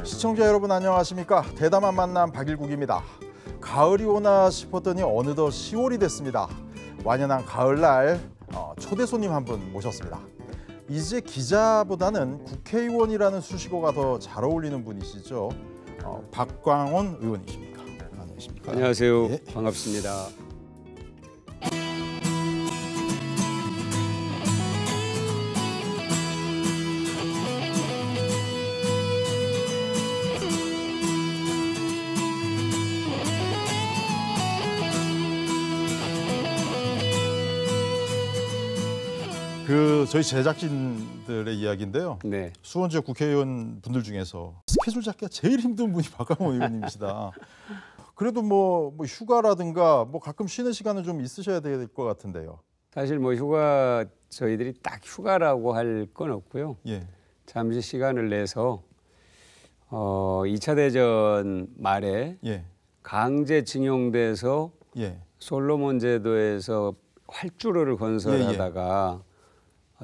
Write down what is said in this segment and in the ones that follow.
시청자 여러분 안녕하십니까? 대담한 만남 박일국입니다. 가을이 오나 싶었더니 어느덧 10월이 됐습니다. 완연한 가을날 초대 손님 한 분 모셨습니다. 이제 기자보다는 국회의원이라는 수식어가 더 잘 어울리는 분이시죠. 박광온 의원이십니까? 안녕하십니까? 안녕하세요. 예. 반갑습니다. 저희 제작진들의 이야기인데요. 네. 수원 지역 국회의원 분들 중에서 스케줄 잡기가 제일 힘든 분이 박광온 의원님이시다. 그래도 뭐 휴가라든가 가끔 쉬는 시간은 좀 있으셔야 될 것 같은데요. 사실 휴가 저희들이 딱 휴가라고 할 건 없고요. 예. 잠시 시간을 내서 2차 대전 말에 예. 강제징용돼서 예. 솔로몬 제도에서 활주로를 건설하다가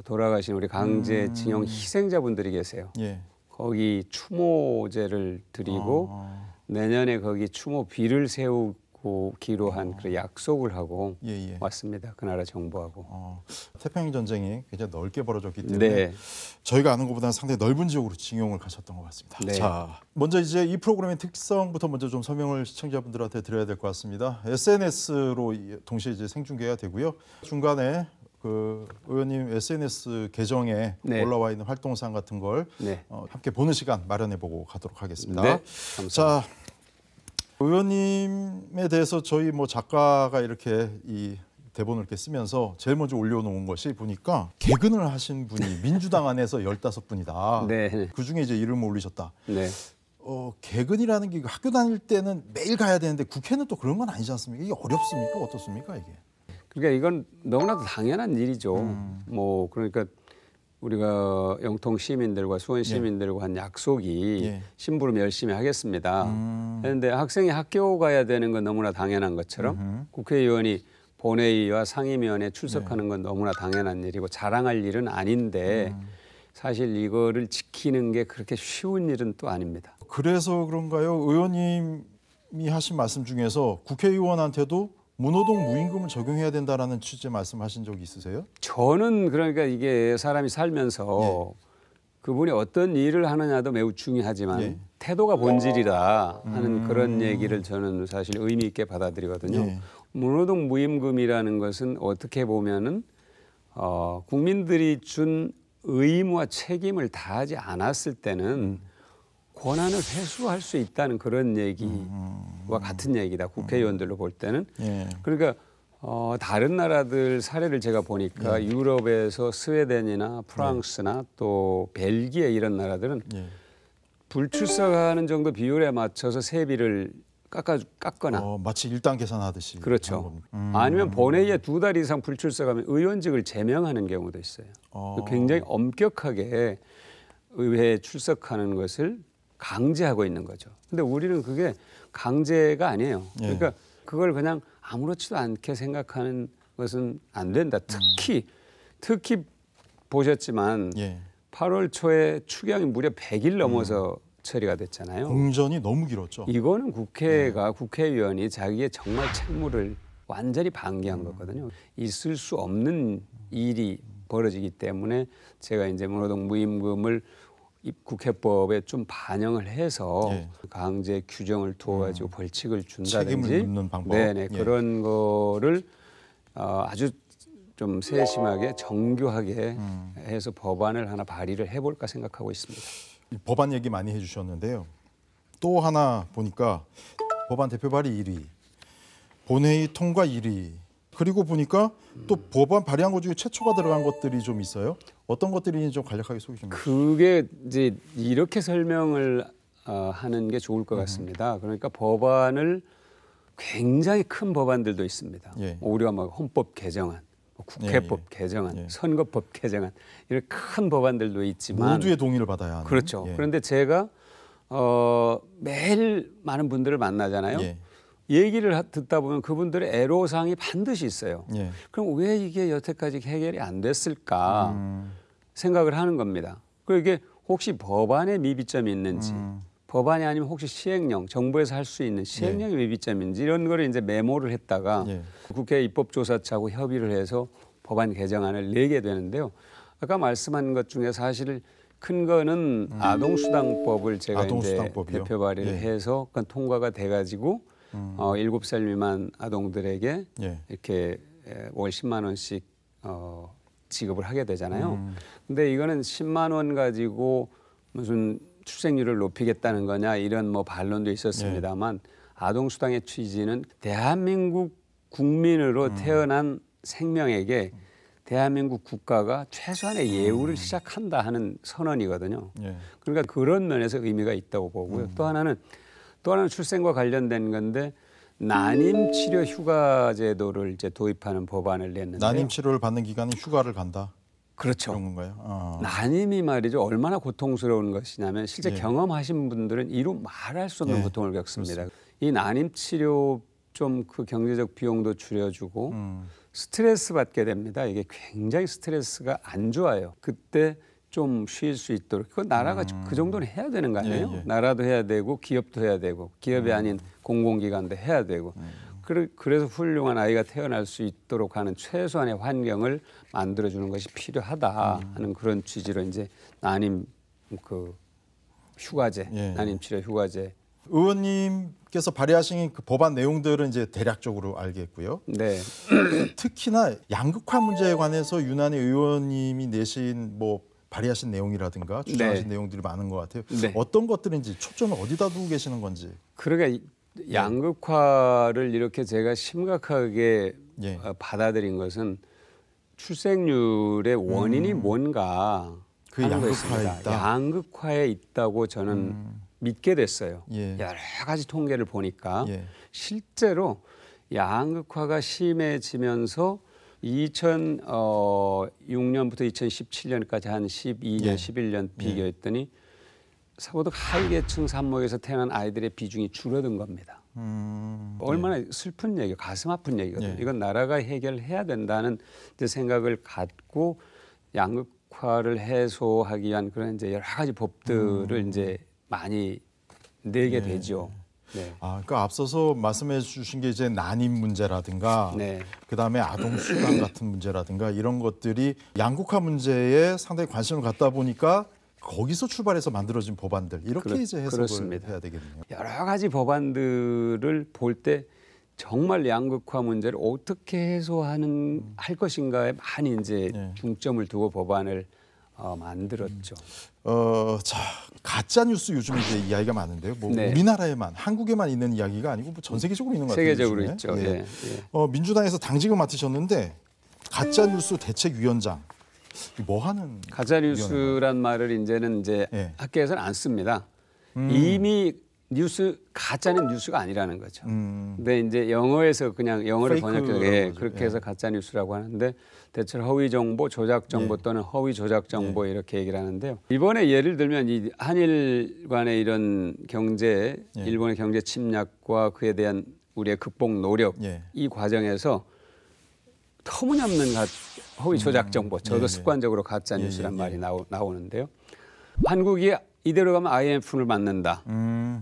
돌아가신 우리 강제징용 희생자분들이 계세요. 예. 거기 추모제를 드리고 내년에 거기 추모비를 세우기로 한 그 약속을 하고 예. 왔습니다. 그 나라 정부하고. 태평양 전쟁이 굉장히 넓게 벌어졌기 때문에 네. 저희가 아는 것보다는 상당히 넓은 지역으로 징용을 가셨던 것 같습니다. 네. 자, 먼저 이제 이 프로그램의 특성부터 먼저 좀 설명을 시청자분들한테 드려야 될 것 같습니다. SNS로 동시에 이제 생중계가 되고요. 중간에 그 의원님 SNS 계정에 네. 올라와 있는 활동상 같은 걸 함께 보는 시간 마련해보고 가도록 하겠습니다. 네. 감사합니다. 자, 의원님에 대해서 저희 작가가 이렇게 이 대본을 이렇게 쓰면서 제일 먼저 올려놓은 것이 보니까 개근을 하신 분이 민주당 안에서 15분이다. 네. 그중에 이제 이름을 올리셨다. 네. 개근이라는 게 학교 다닐 때는 매일 가야 되는데 국회는 또 그런 건 아니지 않습니까? 이게 어렵습니까? 어떻습니까 이게? 그러니까 이건 너무나도 당연한 일이죠. 그러니까 우리가 영통 시민들과 수원 시민들과 한 약속이 심부름 열심히 하겠습니다. 그런데 학생이 학교 가야 되는 건 너무나 당연한 것처럼 국회의원이 본회의와 상임위원회에 출석하는 건 너무나 당연한 일이고 자랑할 일은 아닌데 사실 이거를 지키는 게 그렇게 쉬운 일은 또 아닙니다. 그래서 그런가요? 의원님이 하신 말씀 중에서 국회의원한테도 무노동 무임금을 적용해야 된다라는 취지의 말씀하신 적이 있으세요? 저는 그러니까 이게 사람이 살면서 그분이 어떤 일을 하느냐도 매우 중요하지만 태도가 본질이다 하는 그런 얘기를 저는 사실 의미 있게 받아들이거든요. 무노동 무임금이라는 것은 어떻게 보면은 국민들이 준 의무와 책임을 다하지 않았을 때는 권한을 회수할 수 있다는 그런 얘기와 같은 얘기다. 국회의원들로 볼 때는. 그러니까 다른 나라들 사례를 제가 보니까 유럽에서 스웨덴이나 프랑스나 또 벨기에 이런 나라들은 불출석하는 정도 비율에 맞춰서 세비를 깎거나 마치 일당 계산하듯이. 그렇죠. 아니면 본회의에 2달 이상 불출석하면 의원직을 제명하는 경우도 있어요. 굉장히 엄격하게 의회에 출석하는 것을 강제하고 있는 거죠. 근데 우리는 그게 강제가 아니에요. 그러니까 그걸 그냥 아무렇지도 않게 생각하는 것은 안 된다. 특히 보셨지만 8월 초에 추경이 무려 100일 넘어서 처리가 됐잖아요. 공전이 너무 길었죠. 이거는 국회의원이 자기의 정말 책무를 완전히 방기한 거거든요. 있을 수 없는 일이 벌어지기 때문에 제가 이제 무노동 무임금을 국회법에 좀 반영을 해서 강제 규정을 두어가지고 벌칙을 준다든지 책임을 묻는 방법. 그런 거를 아주 좀 세심하게 정교하게 해서 법안을 하나 발의를 해볼까 생각하고 있습니다. 법안 얘기 많이 해주셨는데요. 또 하나 보니까 법안 대표 발의 1위, 본회의 통과 1위, 그리고 보니까 또 법안 발의한 것 중에 최초가 들어간 것들이 좀 있어요. 어떤 것들인지 좀 간략하게 소개 좀 해주세요. 그게 이제 이렇게 설명을 하는 게 좋을 것 같습니다. 그러니까 법안을 굉장히 큰 법안들도 있습니다. 우리가 헌법 개정안, 국회법 개정안, 선거법 개정안 이런 큰 법안들도 있지만 모두의 동의를 받아야 하는. 그렇죠. 그런데 제가 매일 많은 분들을 만나잖아요. 얘기를 듣다 보면 그분들의 애로사항이 반드시 있어요. 그럼 왜 이게 여태까지 해결이 안 됐을까 생각을 하는 겁니다. 그리고 이게 혹시 법안에 미비점이 있는지 법안이 아니면 혹시 시행령, 정부에서 할 수 있는 시행령이 왜 비점인지 이런 거를 이제 메모를 했다가 국회 입법조사처하고 협의를 해서 법안 개정안을 내게 되는데요. 아까 말씀한 것 중에 사실 큰 거는 아동수당법을 제가 아동수당법이요? 이제 대표 발의를 해서 그건 통과가 돼가지고 7살 미만 아동들에게 이렇게 월 10만 원씩 지급을 하게 되잖아요. 근데 이거는 10만 원 가지고 무슨 출생률을 높이겠다는 거냐 이런 뭐 반론도 있었습니다만 아동수당의 취지는 대한민국 국민으로 태어난 생명에게 대한민국 국가가 최소한의 예우를 시작한다 하는 선언이거든요. 그러니까 그런 면에서 의미가 있다고 보고요. 또 하나는 출생과 관련된 건데 난임 치료 휴가 제도를 이제 도입하는 법안을 냈는데 난임 치료를 받는 기간은 휴가를 간다. 그렇죠. 그런 건가요? 난임이 말이죠. 얼마나 고통스러운 것이냐면 실제 경험하신 분들은 이루 말할 수 없는 고통을 겪습니다. 그렇습니다. 이 난임 치료 좀 그 경제적 비용도 줄여주고 스트레스 받게 됩니다. 이게 굉장히 스트레스가 안 좋아요. 그때 좀 쉴 수 있도록. 그건 나라가 그 정도는 해야 되는 거 아니에요? 나라도 해야 되고 기업도 해야 되고 기업이 아닌 공공기관도 해야 되고. 그래서 훌륭한 아이가 태어날 수 있도록 하는 최소한의 환경을 만들어주는 것이 필요하다 하는 그런 취지로 이제 난임 그 휴가제, 난임 치료 휴가제. 의원님께서 발의하신 그 법안 내용들은 이제 대략적으로 알겠고요. 네. 특히나 양극화 문제에 관해서 유난히 의원님이 내신 뭐 발의하신 내용이라든가 주장하신 내용들이 많은 것 같아요. 어떤 것들인지 초점을 어디다 두고 계시는 건지. 그러니까 양극화를 이렇게 제가 심각하게 받아들인 것은 출생률의 원인이 뭔가 그 양극화에 있다. 양극화에 있다고 저는 믿게 됐어요. 여러 가지 통계를 보니까 실제로 양극화가 심해지면서 2006년부터 2017년까지 한 12년, 11년 비교했더니 사보득 하위계층 산모에서 태어난 아이들의 비중이 줄어든 겁니다. 얼마나 슬픈 얘기예요. 가슴 아픈 얘기거든요. 이건 나라가 해결해야 된다는 이제 생각을 갖고 양극화를 해소하기 위한 그런 이제 여러 가지 법들을 이제 많이 내게 되죠. 그러니까 앞서서 말씀해 주신 게 이제 난임 문제라든가 그다음에 아동 수당 같은 문제라든가 이런 것들이 양극화 문제에 상당히 관심을 갖다 보니까 거기서 출발해서 만들어진 법안들 이렇게 이제 해석을 그렇습니다. 해야 되겠네요. 여러 가지 법안들을 볼 때 정말 양극화 문제를 어떻게 할 것인가에 많이 이제 중점을 두고 법안을 만들었죠. 자, 가짜 뉴스 요즘 이제 이야기가 많은데요. 뭐 우리나라에만 한국에만 있는 이야기가 아니고 뭐 전 세계적으로 있는 것 같아요. 세계적으로 있죠. 민주당에서 당직을 맡으셨는데 가짜 뉴스 대책위원장 뭐 하는? 가짜 뉴스란 말을 이제는 학계에서는 안 씁니다. 이미 가짜는 뉴스가 아니라는 거죠. 근데 이제 영어에서 그냥 영어를 번역해서 그렇게 해서 가짜 뉴스라고 하는데 대체로 허위 정보, 조작 정보 또는 허위 조작 정보 이렇게 얘기를 하는데요. 이번에 예를 들면 이 한일 간의 이런 일본의 경제 침략과 그에 대한 우리의 극복 노력 이 과정에서 터무니없는 허위 조작 정보, 저도 습관적으로 가짜 뉴스란 말이 나오는데요. 한국이 이대로 가면 IMF를 맞는다.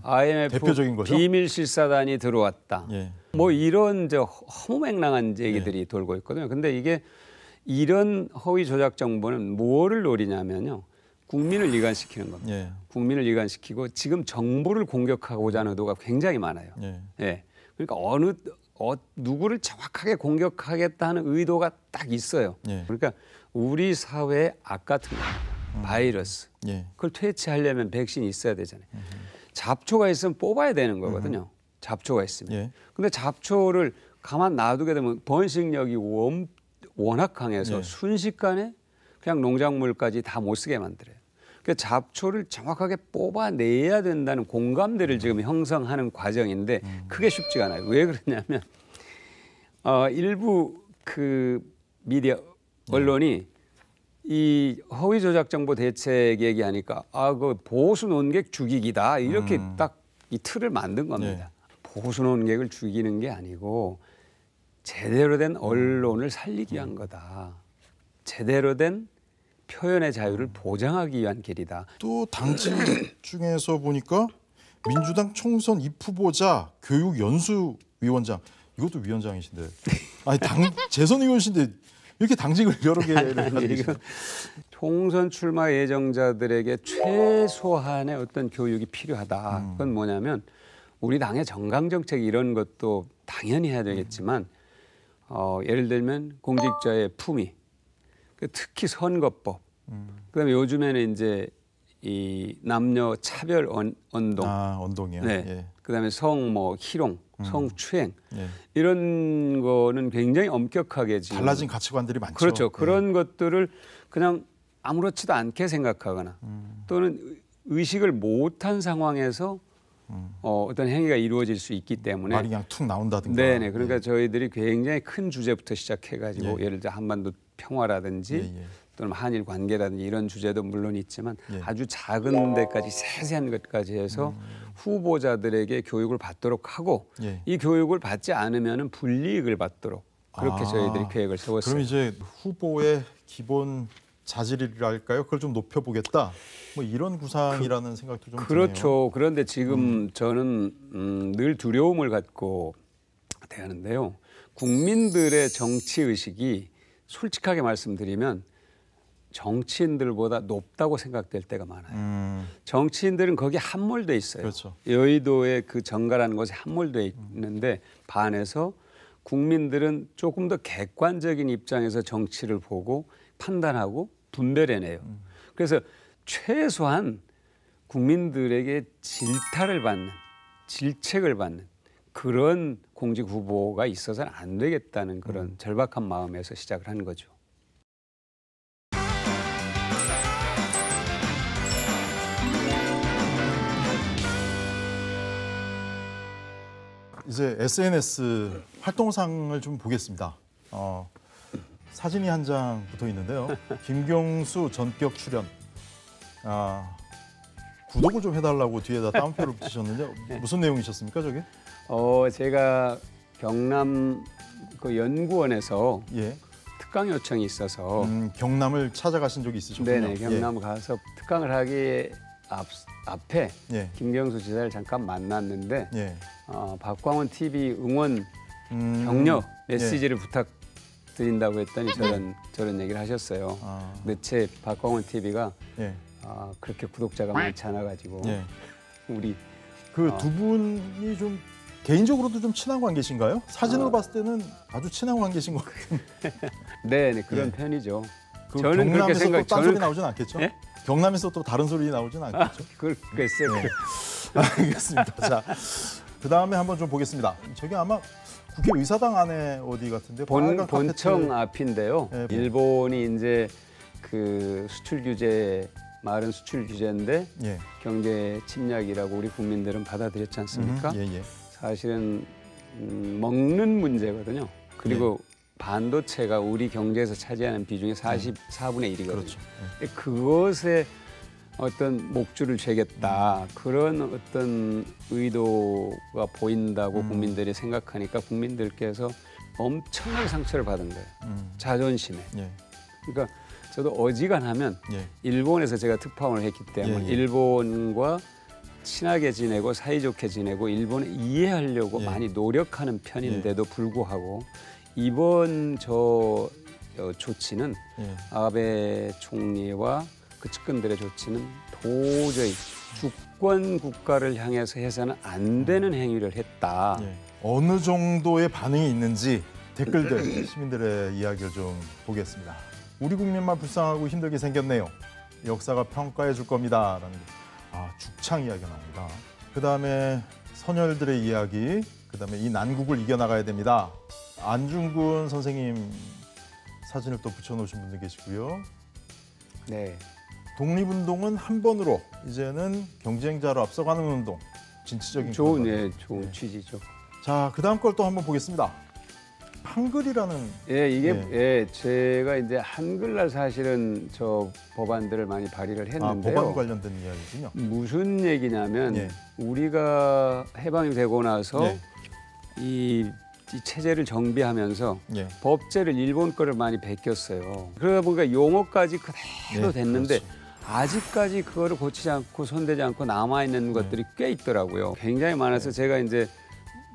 IMF 대표적인 거죠? 비밀 실사단이 들어왔다. 뭐 이런 허무맹랑한 얘기들이 돌고 있거든요. 근데 이게 이런 허위 조작 정보는 뭐를 노리냐면요. 국민을 이간시키는 겁니다. 국민을 이간시키고 지금 정부를 공격하고자 하는 의도가 굉장히 많아요. 그러니까 누구를 정확하게 공격하겠다 하는 의도가 딱 있어요. 그러니까 우리 사회의 악 같은 거, 바이러스, 그걸 퇴치하려면 백신이 있어야 되잖아요. 잡초가 있으면 뽑아야 되는 거거든요. 잡초가 있으면. 근데 잡초를 가만 놔두게 되면 번식력이 워낙 강해서 순식간에 그냥 농작물까지 다 못 쓰게 만들어요. 그러니까 잡초를 정확하게 뽑아내야 된다는 공감대를 지금 형성하는 과정인데 그게 쉽지가 않아요. 왜 그러냐면 일부 그 미디어 언론이 이 허위 조작 정보 대책 얘기하니까 그 보수 논객 죽이기다 이렇게 딱 이 틀을 만든 겁니다. 보수 논객을 죽이는 게 아니고 제대로 된 언론을 살리기 위한 거다. 제대로 된 표현의 자유를 보장하기 위한 길이다. 또 당직 중에서 보니까 민주당 총선 입후보자 교육연수위원장 이것도 위원장이신데 아니 재선위원이신데 이렇게 당직을 여러 개를 가지고 계시죠? 총선 출마 예정자들에게 최소한의 어떤 교육이 필요하다. 그건 뭐냐면 우리 당의 정강정책 이런 것도 당연히 해야 되겠지만 예를 들면 공직자의 품위, 특히 선거법, 그다음에 요즘에는 이제 이 남녀 차별 언동, 언동이요. 네, 예. 그다음에 희롱, 성추행 예. 이런 거는 굉장히 엄격하게 지금 달라진 가치관들이 많죠. 그렇죠. 그런 예. 것들을 그냥 아무렇지도 않게 생각하거나 또는 의식을 못한 상황에서 어떤 행위가 이루어질 수 있기 때문에 말이 그냥 툭 나온다든가. 네네. 그러니까 저희들이 굉장히 큰 주제부터 시작해가지고 예. 예를 들어 한반도 평화라든지 예. 또는 한일 관계라든지 이런 주제도 물론 있지만 예. 아주 작은 데까지 세세한 것까지 해서 후보자들에게 교육을 받도록 하고 예. 이 교육을 받지 않으면은 불이익을 받도록 그렇게 저희들이 계획을 세웠어요. 그럼 이제 후보의 기본 자질이랄까요? 그걸 좀 높여보겠다. 뭐 이런 구상이라는 생각도 좀 그렇죠. 드네요. 그런데 지금 저는 늘 두려움을 갖고 대하는데요. 국민들의 정치 의식이 솔직하게 말씀드리면 정치인들보다 높다고 생각될 때가 많아요. 정치인들은 거기에 함몰돼 있어요. 그렇죠. 여의도의 그 정가라는 곳에 함몰돼 있는데 반해서 국민들은 조금 더 객관적인 입장에서 정치를 보고 판단하고 분별해내요. 그래서 최소한 국민들에게 질타를 받는, 질책을 받는 그런 공직 후보가 있어서는 안 되겠다는 그런 절박한 마음에서 시작을 한 거죠. 이제 SNS 활동상을 좀 보겠습니다. 사진이 한 장 붙어 있는데요. 김경수 전격 출연. 구독을 좀 해달라고 뒤에다 따옴표를 붙이셨는데 무슨 내용이셨습니까, 저게? 제가 경남 그 연구원에서 예. 특강 요청이 있어서 경남을 찾아가신 적이 있으셨군요. 네네 경남 가서 특강을 하기 앞에 예. 김경수 지사를 잠깐 만났는데 예. 박광원 TV 응원 격려 메시지를 부탁드린다고 했더니 저런 얘기를 하셨어요. 근데 제 박광원 TV가 예. 그렇게 구독자가 많지 않아가지고 예. 우리 그 두 분이 좀 개인적으로도 좀 친한 관계신가요? 사진으로 봤을 때는 아주 친한 관계신 것 같은데. 네네 그런 예. 편이죠. 저는 그렇게 생각. 또 딴 소리 나오진 않겠죠? 예? 경남에서 또 다른 소리 나오진 않겠죠? 글쎄요. 네. 알겠습니다. 자, 그 다음에 한번 좀 보겠습니다. 저게 아마 국회의사당 안에 어디 같은데 본청 앞인데요. 네. 일본이 이제 그 수출 규제 말은 수출 규제인데 예. 경제 침략이라고 우리 국민들은 받아들였지 않습니까? 예. 사실은 먹는 문제거든요. 그리고 반도체가 우리 경제에서 차지하는 비중의 44분의 1이거든요. 그렇죠. 그것에 어떤 목줄을 죄겠다 그런 어떤 의도가 보인다고 국민들이 생각하니까 국민들께서 엄청난 상처를 받은 거예요. 자존심에. 예. 그러니까 저도 어지간하면 예. 일본에서 제가 특파원을 했기 때문에 일본과 친하게 지내고 사이좋게 지내고 일본을 이해하려고 많이 노력하는 편인데도 불구하고 이번 조치는 아베 총리와 그 측근들의 조치는 도저히 주권 국가를 향해서 해서는 안 되는 행위를 했다. 어느 정도의 반응이 있는지 댓글들 시민들의 이야기를 좀 보겠습니다. 우리 국민만 불쌍하고 힘들게 생겼네요. 역사가 평가해 줄 겁니다. 라는 죽창 이야기가 나옵니다. 그다음에 선열들의 이야기, 그다음에 이 난국을 이겨나가야 됩니다. 안중근 선생님 사진을 또 붙여놓으신 분들 계시고요. 네. 독립운동은 한 번으로 이제는 경쟁자로 앞서가는 운동. 진취적인 좋은 취지죠. 자, 그다음 걸 또 한번 보겠습니다. 한글이라는 이게 제가 이제 한글날 사실은 저 법안들을 많이 발의를 했는데요. 법안 관련된 이야기군요. 무슨 얘기냐면 우리가 해방이 되고 나서 이 체제를 정비하면서 법제를 일본 거를 많이 베꼈어요. 그러다 보니까 용어까지 그대로 됐는데 그렇죠. 아직까지 그거를 고치지 않고 손대지 않고 남아 있는 것들이 꽤 있더라고요. 굉장히 많아서 제가 이제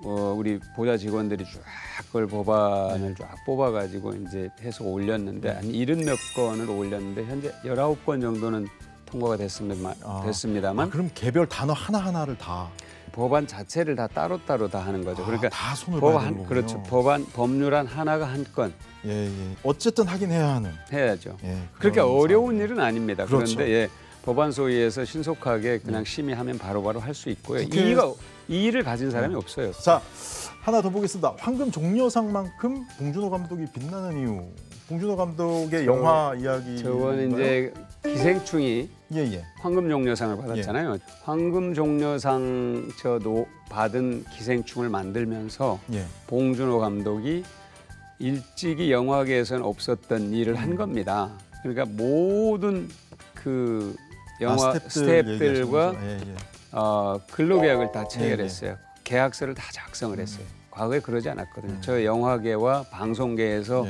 우리 보좌 직원들이 쫙 그걸 법안을 쫙 뽑아가지고 이제 해서 올렸는데 한 70몇 건을 올렸는데 현재 19건 정도는 통과가 됐습니다만 그럼 개별 단어 하나하나를 다 법안 자체를 다 따로따로 다 하는 거죠. 그러니까 다 손을 봐야 되는 거군요. 그렇죠. 법률안 하나가 한 건 예. 어쨌든 하긴 해야 하는. 해야죠. 예, 그렇게 어려운 상황. 일은 아닙니다. 그렇죠. 그런데 법안 소위에서 신속하게 그냥 심의하면 바로바로 할 수 있고요. 국회... 이 일을 가진 사람이 없어요. 자, 하나 더 보겠습니다. 황금 종려상만큼 봉준호 감독이 빛나는 이유. 봉준호 감독의 영화 이야기. 저건 이제 기생충이 예. 황금 종려상을 받았잖아요. 황금 종려상 받은 기생충을 만들면서 봉준호 감독이 일찍이 영화계에서는 없었던 일을 한 겁니다. 그러니까 모든 그 영화 스태프들과 근로계약을 다 체결했어요. 계약서를 다 작성을 했어요. 과거에 그러지 않았거든요. 저 영화계와 방송계에서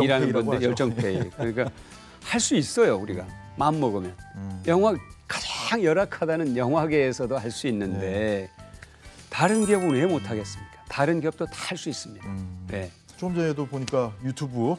일하는 분들 열정페이. 그러니까 할 수 있어요, 우리가 마음 먹으면. 영화 가장 열악하다는 영화계에서도 할 수 있는데 다른 기업은 왜 못 하겠습니까? 다른 기업도 다 할 수 있습니다. 네. 조금 전에도 보니까 유튜브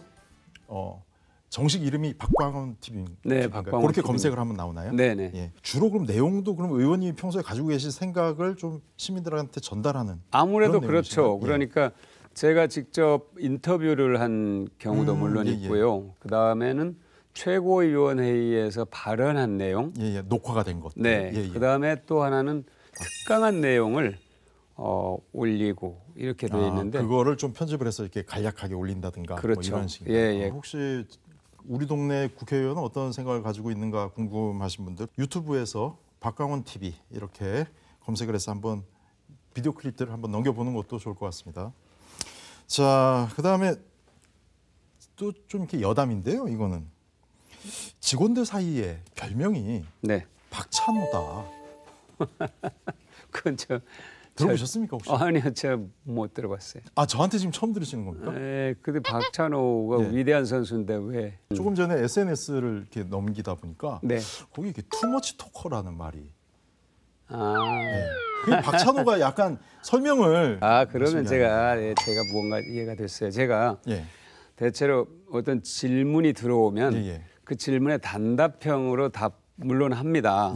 정식 이름이 박광원 TV. 네, 박광원 그렇게 TV. 검색을 하면 나오나요? 네네. 예. 주로 그럼 내용도 그럼 의원님이 평소에 가지고 계신 생각을 좀 시민들한테 전달하는. 아무래도 그렇죠. 그러니까 제가 직접 인터뷰를 한 경우도 물론 있고요. 그 다음에는 최고위원회의에서 발언한 내용. 녹화가 된 것. 네. 그 다음에 또 하나는 특강한 내용을 올리고 이렇게 돼 있는데 그거를 좀 편집을 해서 이렇게 간략하게 올린다든가 그렇죠. 뭐 이런 식으로. 혹시 우리 동네 국회의원은 어떤 생각을 가지고 있는가 궁금하신 분들 유튜브에서 박광원 TV 이렇게 검색을 해서 한번 비디오 클립들을 한번 넘겨보는 것도 좋을 것 같습니다. 자, 그다음에 또 좀 이렇게 여담인데요. 이거는 직원들 사이에 별명이 박찬호다. 그건 들어보셨습니까 혹시? 아니요, 제가 못 들어봤어요. 저한테 지금 처음 들으시는 겁니까? 네, 근데 박찬호가 위대한 선수인데 왜? 조금 전에 SNS를 이렇게 넘기다 보니까 거기 이렇게 투머치 토커라는 말이. 그게 박찬호가 약간 설명을. 그러면 제가 무언가 이해가 됐어요. 제가 대체로 어떤 질문이 들어오면 그 질문에 단답형으로 물론 합니다.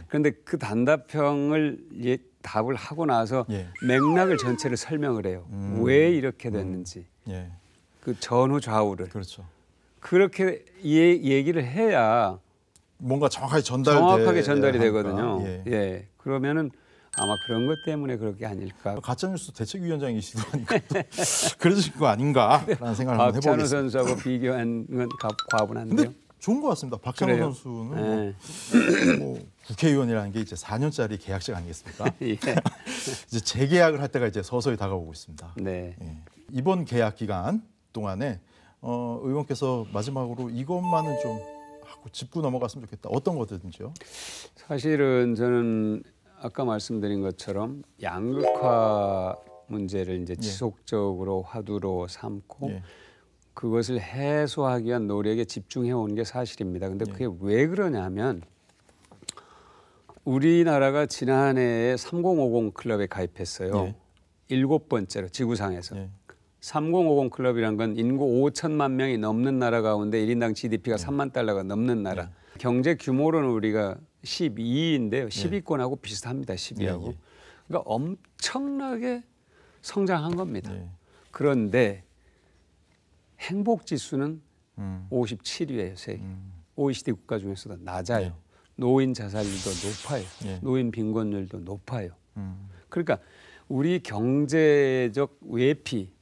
그런데 그 단답형을 답을 하고 나서 맥락을 전체를 설명을 해요. 왜 이렇게 됐는지. 그 전후 좌우를. 그렇죠. 그렇게 얘기를 해야 뭔가 정확하게 전달이 되거든요. 그러면은 아마 그런 것 때문에 그렇게 아닐까. 가짜뉴스 대책위원장이시도 하니까 그러신 거 아닌가라는 생각을 한번 해보겠습니다. 박찬호 선수하고 비교한 건 과분한데요. 근데 좋은 것 같습니다. 박찬호 선수는 뭐 국회의원이라는 게 이제 4년짜리 계약직 아니겠습니까? 이제 재계약을 할 때가 이제 서서히 다가오고 있습니다. 이번 계약 기간 동안에 의원께서 마지막으로 이것만은 좀 하고 짚고 넘어갔으면 좋겠다. 어떤 거든지요? 사실은 저는 아까 말씀드린 것처럼 양극화 문제를 이제 지속적으로 화두로 삼고 그것을 해소하기 위한 노력에 집중해 온 게 사실입니다. 근데 그게 왜 그러냐면 우리나라가 지난해에 3050 클럽에 가입했어요. 7번째로 지구상에서. 3050 클럽이란 건 인구 5천만 명이 넘는 나라 가운데 1인당 GDP가 3만 달러가 넘는 나라. 경제 규모로는 우리가 12위인데요. 10위권하고 비슷합니다. 10위하고. 그러니까 엄청나게 성장한 겁니다. 그런데 행복지수는 57위예요. 세계. OECD 국가 중에서도 낮아요. 노인 자살률도 높아요. 노인 빈곤율도 높아요. 그러니까 우리 경제적 외피,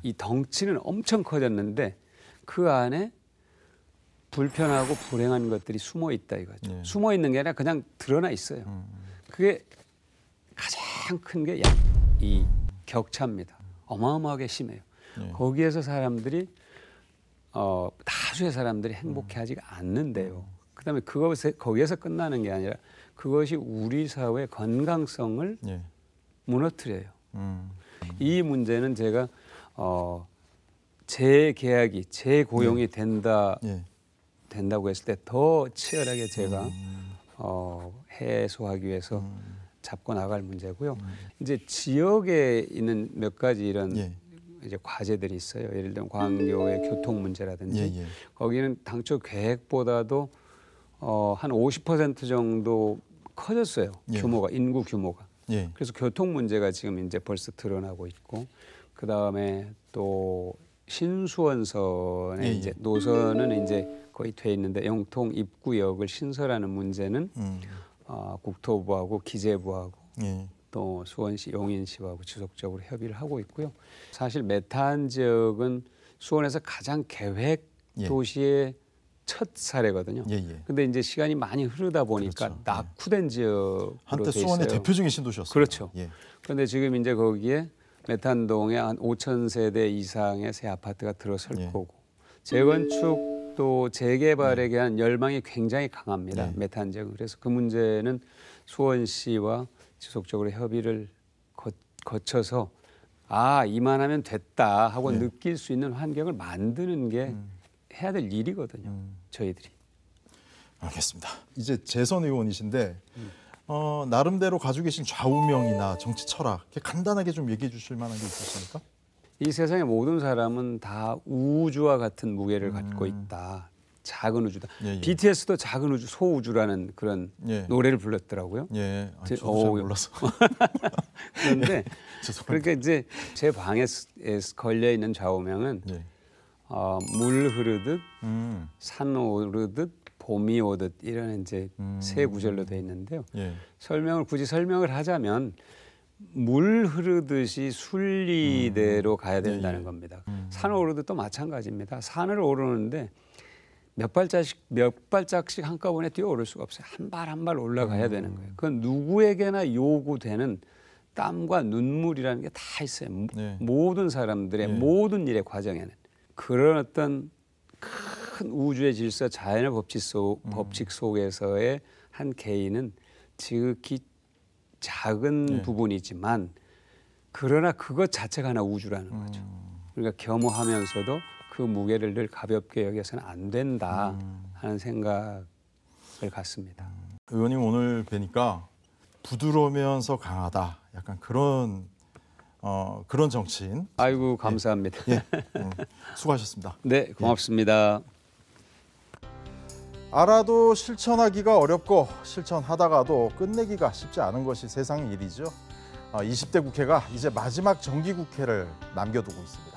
이 덩치는 엄청 커졌는데 그 안에 불편하고 불행한 것들이 숨어 있다 이거죠. 숨어 있는 게 아니라 그냥 드러나 있어요. 그게 가장 큰 게 이 격차입니다. 어마어마하게 심해요. 거기에서 사람들이 다수의 사람들이 행복해하지가 않는데요. 그다음에 거기에서 끝나는 게 아니라 그것이 우리 사회의 건강성을 무너뜨려요. 이 문제는 제가 재계약이 재고용이 된다 된다고 했을 때 더 치열하게 제가 해소하기 위해서 잡고 나갈 문제고요. 이제 지역에 있는 몇 가지 이런 예. 이제 과제들이 있어요. 예를 들면 광교의 교통 문제라든지 예, 예. 거기는 당초 계획보다도 한 50% 정도 커졌어요. 예. 규모가 인구 규모가. 예. 그래서 교통 문제가 지금 이제 벌써 드러나고 있고 그 다음에 또 신수원선의 예, 예. 이제 노선은 이제 거의 돼 있는데 영통 입구역을 신설하는 문제는 국토부하고 기재부하고 예. 또 수원시 용인시하고 지속적으로 협의를 하고 있고요. 사실 메탄 지역은 수원에서 가장 계획 예. 도시의 첫 사례거든요. 예, 예. 근데 이제 시간이 많이 흐르다 보니까 그렇죠. 낙후된 지역으로 한때 돼 수원의 있어요. 대표적인 신도시였어요. 그렇죠. 예. 그런데 지금 이제 거기에 메탄동에 한 5,000세대 이상의 새 아파트가 들어설 예. 거고 재건축 또 재개발에 대한 열망이 굉장히 강합니다. 예. 메탄 지역은. 그래서 그 문제는 수원시와 지속적으로 협의를 거쳐서 아 이만하면 됐다 하고 예. 느낄 수 있는 환경을 만드는 게 해야 될 일이거든요. 저희들이. 알겠습니다. 이제 재선 의원이신데 나름대로 가지고 계신 좌우명이나 정치 철학 이렇게 간단하게 좀 얘기해 주실 만한 게 있으십니까? 이 세상의 모든 사람은 다 우주와 같은 무게를 갖고 있다. 작은 우주다. 예, 예. BTS도 작은 우주, 소우주라는 그런 예. 노래를 불렀더라고요. 예. 아니, 제- 저도 잘 어우. 몰라서. 그런데 죄송합니다. 그러니까 이제 제 방에 걸려 있는 좌우명은 예. 물 흐르듯, 음. 산 오르듯, 봄이 오듯 이런 이제 세 구절로 돼 있는데요. 예. 굳이 설명을 하자면 물 흐르듯이 순리대로 가야 된다는 겁니다. 산 오르듯도 마찬가지입니다. 산을 오르는데 몇 발짝씩 한꺼번에 뛰어오를 수가 없어요. 한 발 한 발 올라가야 되는 거예요. 그건 누구에게나 요구되는 땀과 눈물이라는 게 다 있어요. 네. 모든 사람들의 네. 모든 일의 과정에는 그런 어떤 큰 우주의 질서, 자연의 법칙 속에서의 한 개인은 지극히 작은 네. 부분이지만 그러나 그것 자체가 하나 우주라는 거죠. 그러니까 겸허하면서도 그 무게를 늘 가볍게 여겨서는 안 된다 하는 생각을 갖습니다. 의원님 오늘 뵈니까 부드러우면서 강하다. 약간 그런 정치인. 아이고 감사합니다. 예. 수고하셨습니다. 네, 고맙습니다. 알아도 실천하기가 어렵고 실천하다가도 끝내기가 쉽지 않은 것이 세상 일이죠. 20대 국회가 이제 마지막 정기국회를 남겨두고 있습니다.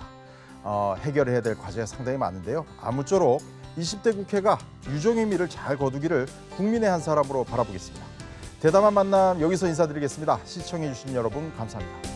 해결해야 될 과제가 상당히 많은데요. 아무쪼록 20대 국회가 유종의 미를 잘 거두기를 국민의 한 사람으로 바라보겠습니다. 대담한 만남 여기서 인사드리겠습니다. 시청해주신 여러분 감사합니다.